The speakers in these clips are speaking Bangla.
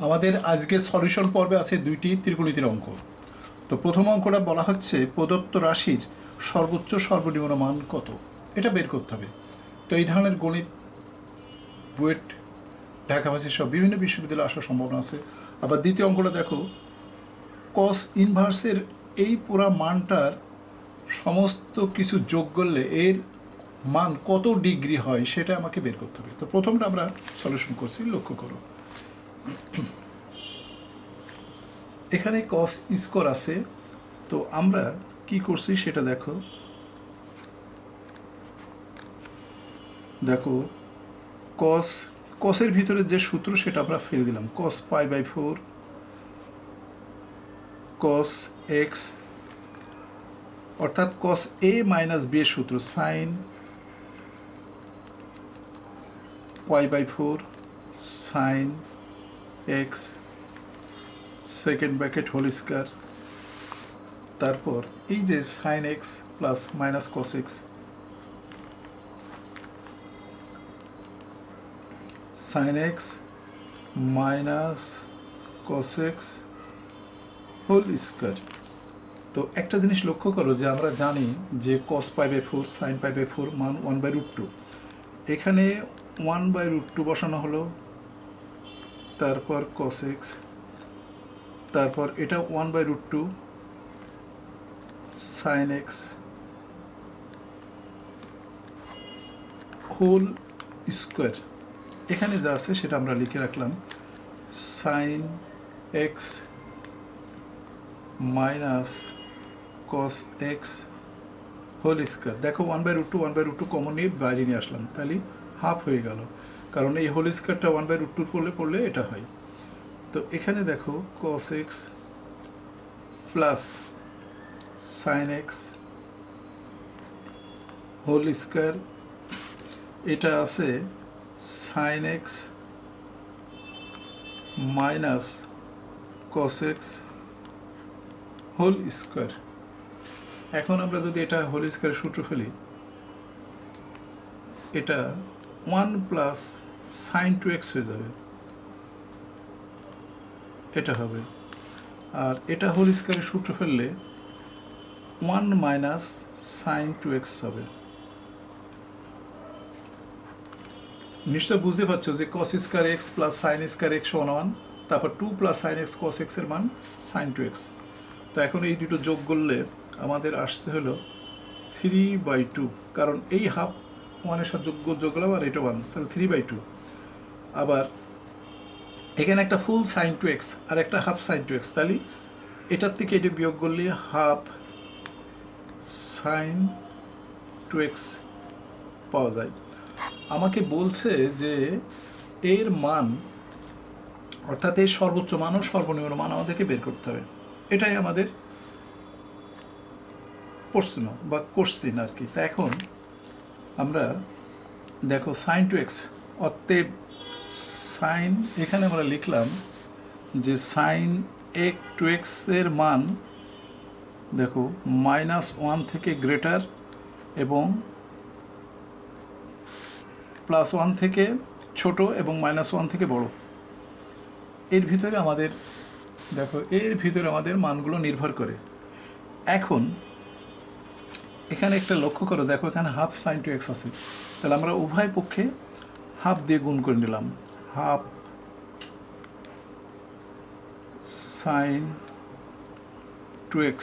আমাদের আজকে সলিউশন পর্বে আছে দুইটি ত্রিকোণমিতির অঙ্ক। তো প্রথম অঙ্কটা বলা হচ্ছে প্রদত্ত রাশির সর্বোচ্চ সর্বনিম্ন মান কত, এটা বের করতে হবে। তো এই ধরনের গণিত বুয়েট, ঢাকা ভার্সিটি সব বিভিন্ন বিশ্ববিদ্যালয়ে আসার সম্ভাবনা আছে। আবার দ্বিতীয় অঙ্কটা দেখো, কস ইনভার্সের এই পুরা মানটার সমস্ত কিছু যোগ করলে এর মান কত ডিগ্রি হয় সেটা আমাকে বের করতে হবে। তো প্রথমটা আমরা সলিউশন করছি, লক্ষ্য করো। এখানে কস স্কোয়ার আছে, তো আমরা কি করছি সেটা দেখো। কসের ভিতরে যে সূত্র সেটা আমরা ফেলে দিলাম, কস পাই বাই 4 কস এক্স, অর্থাৎ কস এ মাইনাস বি এর সূত্র sine pi by 4 sine x second bracket whole square, তারপর এই যে sine x plus minus cos x, sine x minus cos x whole square. তো একটা জিনিস লক্ষ্য করো যে আমরা জানি যে cos pi by 4 sine pi by 4 মান 1/√2, এখানে 1/√2 বসানো হলো, তারপর কস এক্স, তারপর এটা 1/√2 সাইন এক্স হোল স্কোয়ার। এখানে যা আছে সেটা আমরা লিখে রাখলাম, sine x minus cos x whole square. দেখো 1/√2 কমন নিয়ে বাইরে নিয়ে আসলাম, তাহলে হাফ হয়ে গেল, কারণ এই হোল স্কোয়ারটা 1/√2 পড়লে এটা হয়। তো এখানে দেখো cos x plus sine x whole square, এটা আছে sine x minus cos x whole square. এখন আমরা যদি এটা হোল স্কোয়ার সূত্র ফেলি, এটা 1 প্লাস সাইন 2x হয়ে যাবে, এটা হবে। আর এটা হোল স্কোয়ারের সূত্র ফেললে 1 মাইনাস সাইন 2x হবে। নিশ্চয় বুঝতে পারছো যে cos square x plus sine square x সমান 1, তারপর 2 প্লাস সাইন এক্স কস এক্সের মান সাইন 2x। তো এখন এই দুটো যোগ করলে আমাদের আসছে হলো 3/2, কারণ এই হাফ 1-এর সাথে যোগ করলাম আর এটা 1, তাহলে 3/2। আবার এখানে একটা ফুল সাইন 2x আর একটা হাফ সাইন 2x, তাহলে এটার থেকে এটা বিয়োগ করলে হাফ সাইন 2x পাওয়া যায়। আমাকে বলছে যে এর মান, অর্থাৎ এর সর্বোচ্চ মান ও সর্বনিম্ন মান আমাদেরকে বের করতে হবে। এটাই আমাদের প্রশ্ন বা কোশ্চিন আর কি। তা এখন আমরা দেখো সাইন 2x, অতএব সাইন, এখানে আমরা লিখলাম যে সাইন এক 2x এর মান দেখো -1 থেকে গ্রেটার এবং +1 থেকে ছোট এবং -1 থেকে বড়। এর ভিতরে আমাদের দেখো, এর ভিতরে আমাদের মানগুলো নির্ভর করে। এখন এখানে একটা লক্ষ্য করো, দেখো এখানে হাফ সাইন 2x আছে, তাহলে আমরা উভয় পক্ষে হাফ দিয়ে গুণ করে নিলাম, হাফ সাইন 2x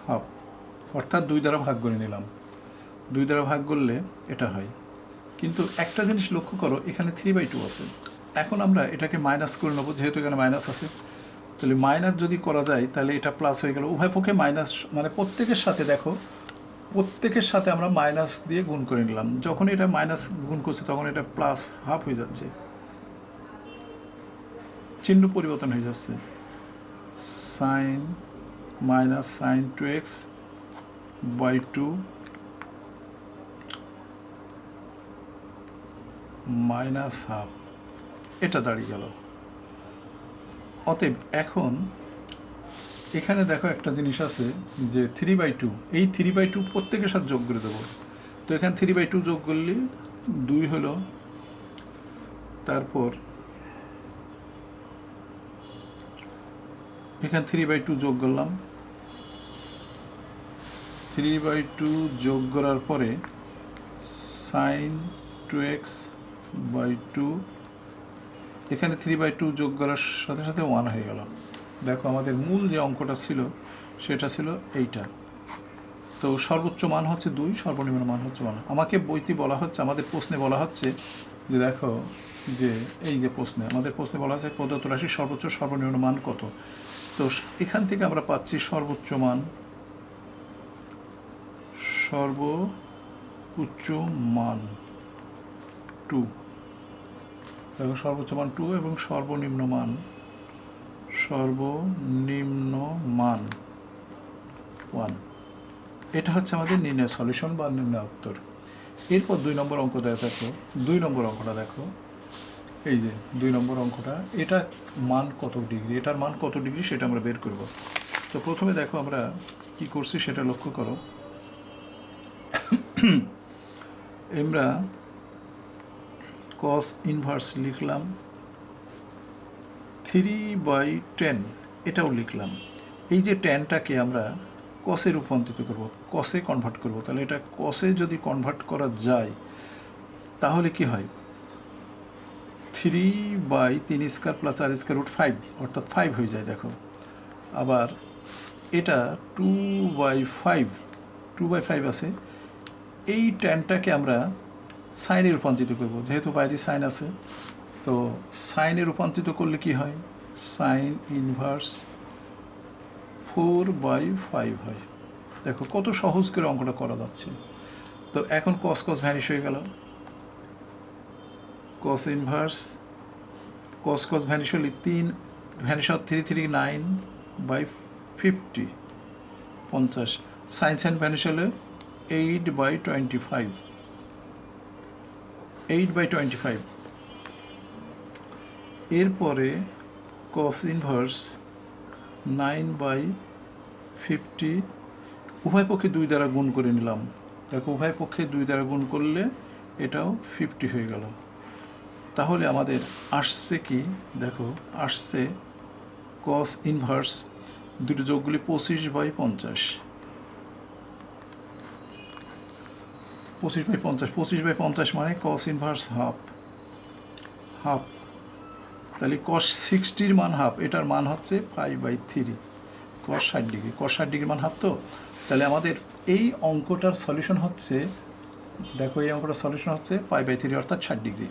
হাফ, অর্থাৎ 2 দ্বারা ভাগ করে নিলাম। 2 দ্বারা ভাগ করলে এটা হয়। কিন্তু একটা জিনিস লক্ষ্য করো, এখানে 3/2 আছে। এখন আমরা এটাকে মাইনাস করে নেবো, যেহেতু এখানে মাইনাস আছে, তাহলে মাইনাস যদি করা যায় তাহলে এটা প্লাস হয়ে গেল। উভয় পক্ষে মাইনাস, মানে প্রত্যেকের সাথে দেখো, প্রত্যেকের সাথে আমরা মাইনাস দিয়ে গুণ করে নিলাম। যখন এটা মাইনাস গুণ করছে তখন এটা প্লাস হাফ হয়ে যাচ্ছে, চিহ্ন পরিবর্তন হয়ে যাচ্ছে, sine minus sine 2x by 2 minus half, এটা দাঁড়িয়ে গেল। অতএব এখন এখানে দেখো একটা জিনিস আছে যে 3/2, এই 3/2 প্রত্যেকের সাথে যোগ করে দেবো। তো এখানে 3/2 যোগ করলে 2 হলো তারপর এখানে 3/2 যোগ করলাম, 3/2 যোগ করার পরে sin 2x/2, এখানে 3/2 যোগ করার সাথে সাথে 1 হয়ে গেল। দেখো আমাদের মূল যে অঙ্কটা ছিল সেটা ছিল এইটা। তো সর্বোচ্চ মান হচ্ছে 2, সর্বনিম্ন মান হচ্ছে 1। আমাকে বইতে বলা হচ্ছে, আমাদের প্রশ্নে বলা হচ্ছে যে দেখো যে এই যে আমাদের প্রশ্নে বলা হচ্ছে প্রদত্ত রাশির সর্বোচ্চ সর্বনিম্ন মান কত। তো এখান থেকে আমরা পাচ্ছি সর্বোচ্চ মান 2। দেখো সর্বোচ্চ মান 2 এবং সর্বনিম্ন মান 1। এটা হচ্ছে আমাদের নির্ণয় সলিউশন বা নির্ণয় উত্তর। এরপর 2 নম্বর অঙ্ক দেখো, 2 নম্বর অঙ্কটা দেখো, এই যে 2 নম্বর অঙ্কটা, এটা মান কত ডিগ্রি, এটার মান কত ডিগ্রি সেটা আমরা বের করব। তো প্রথমে দেখো আমরা কি করছি সেটা লক্ষ্য করো। আমরা cos ইনভার্স লিখলাম, 3/10 এটাও লিখলাম। এই যে ট্যানটাকে আমরা কসে রূপান্তরিত করব, কসে কনভার্ট করব। তাহলে এটা কসে যদি কনভার্ট করা যায় তাহলে কি হয়, 3/3² + r² √5 অর্থাৎ 5 হয়ে যায়। দেখো আবার এটা 2/5 আছে। এই ট্যানটাকে আমরা সাইনে রূপান্তরিত করব, যেহেতু বাইরে সাইন আছে। তো সাইনে রূপান্তরিত করলে কি হয়, সাইন ইনভার্স 4/5 হয়। দেখো কত সহজ করে অঙ্কটা করা যাচ্ছে। তো এখন কস ভ্যানিশ হয়ে গেল, কস ইনভার্স কস ভ্যানিশ হলে 3 ভ্যানিশ 3 9/50 50। সাইন ভ্যানিশ হলে 8/25। এরপরে কস ইনভার্স 9/50, উভয় পক্ষে 2 দ্বারা গুণ করে নিলাম। দেখো উভয় পক্ষে 2 দ্বারা গুণ করলে এটাও 50 হয়ে গেল। তাহলে আমাদের আসছে কি, দেখো আসছে কস ইনভার্স, দুটো যোগগুলি 25/50। 25/50 মানে কস ইনভার্স হাফ। তাহলে কস 60-র মান হাফ, এটার মান হচ্ছে 5/3। কস 60 ডিগ্রি, কস 60 ডিগ্রির মান হাফ। তো তাহলে আমাদের এই অঙ্কটার সলিউশন হচ্ছে, দেখো এই অঙ্কটার সলিউশন হচ্ছে 5/3 অর্থাৎ 60 ডিগ্রি।